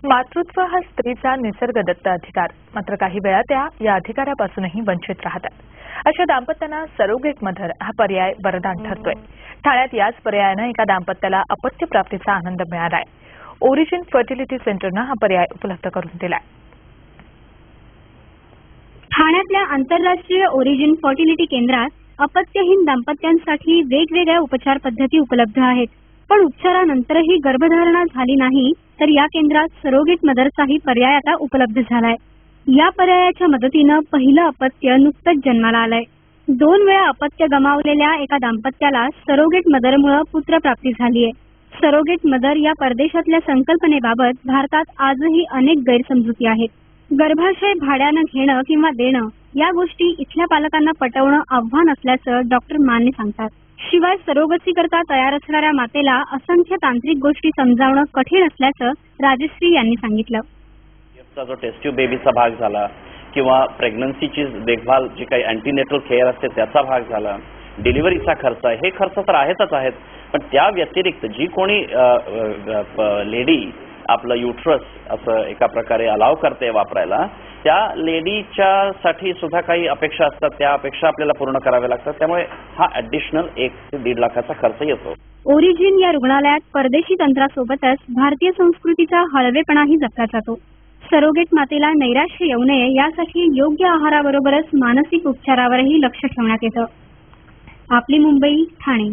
मातृत्व हा स्त्रीचा निसर्गदत्त अधिकार, मात्र काही वेळा त्या या अधिकारापासूनही वंचित राहतात. अशा दाम्पत्यांना सरोगेट मदर हा पर्याय वरदान ठरतोय. ठाण्यात याच पर्यायानं एका दाम्पत्याला अपत्य प्राप्तीचा आनंद मिळालाय. ओरिजिन फर्टिलिटी सेंटरनं हा पर्याय उपलब्ध करून दिलाय. ठाण्यातल्या आंतरराष्ट्रीय ओरिजिन फर्टिलिटी केंद्रात अपत्यहीन दाम्पत्यांसाठी वेगवेगळ्या उपचार पद्धती उपलब्ध आहेत. पण उपचारानंतरही गर्भधारणा झाली नाही तर या केंद्रात सरोगेट मदरचाही पर्याय आता उपलब्ध झालाय. या पर्यायाच्या मदतीनं पहिलं अपत्य नुकतंच जन्माला आलंय. 2 वेळा अपत्य गमावलेल्या एका दाम्पत्याला सरोगेट मदरमुळे पुत्रप्राप्ती झालीय. सरोगेट मदर या परदेशातल्या संकल्पनेबाबत भारतात आजही अनेक गैरसमजुती आहेत. गर्भाशय भाड्यानं घेणं किंवा देणं या गोष्टी इथल्या पालकांना पटवणं आव्हान असल्याचं डॉक्टर माने सांगतात. शिवाय सरोगसी करता तयार असणाऱ्या मातेला असंख्य तांत्रिक गोष्टी समजावणं कठीण असल्याचं राजश्री यांनी सांगितलं. जो टेस्ट ट्यूब बेबीचा भाग झाला किंवा प्रेग्नन्सीची देखभाल जी काही अँटीनेटल केअर असते त्याचा भाग झाला, डिलिव्हरीचा खर्च, हे खर्च तर आहेत. पण त्या व्यतिरिक्त जी कोणी लेडी आपलं युट्रस असं एका प्रकारे अलाव करते वापरायला, त्या लेडीच्या साठी सुद्धा काही अपेक्षा असतात. त्या अपेक्षा आपल्याला पूर्ण कराव्या लागतात. त्यामुळे हा ॲडिशनल 1 ते 1.5 लाखाचा खर्च येतो. ओरिजिन या रुग्णालयात परदेशी तंत्रासोबतच भारतीय संस्कृतीचा हळवेपणाही जपला जातो. सरोगेट मातेला नैराश्य येऊ नये यासाठी योग्य आहाराबरोबरच मानसिक उपचारावरही लक्ष ठेवण्यात येतं. आपली मुंबई, ठाणे.